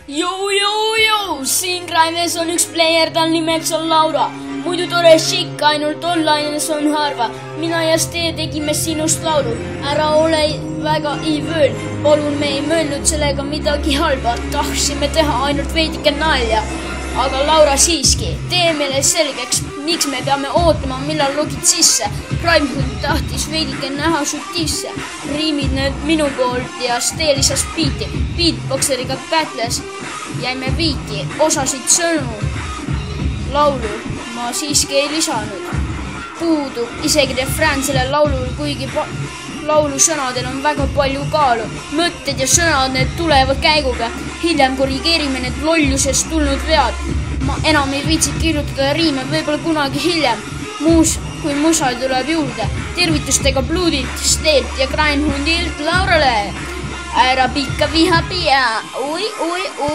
Jõu, siin Kraimes on üks player, tal nimeks on Laura. Muidu tore šikk, ainult online'is on harva. Mina ja Stee tegime sinust laulu. Ära ole väga ivööl. Palun, me ei mõelnud sellega midagi halba. Tahtsime teha ainult veidike nalja. Aga Laura siiski, tee meile selgeks, miks me peame ootama, millal logid sisse. Raimhund tahtis veidike näha su tisse. Riimid need minu poolt ja Stee lisas biiti. Beatboxeriga battles jäime viiki, osasid sõnu. Laulu ma siiski ei lisanud. Puudub isegi refrään selle laulul, kuigi laulu sõnadel on väga palju kaalu. Mõtted ja sõnad, need tulevad käiguga. Hiljem korrigeerime need lollusest tulnud vead. Ma enam ei viitsi kirjutada riime, võib-olla kunagi hiljem. Kui musa tuleb juurde. Tervitustega Bluedilt, Steelt ja Kreinhundilt Laurale. Ära pikka viha pia. Oi.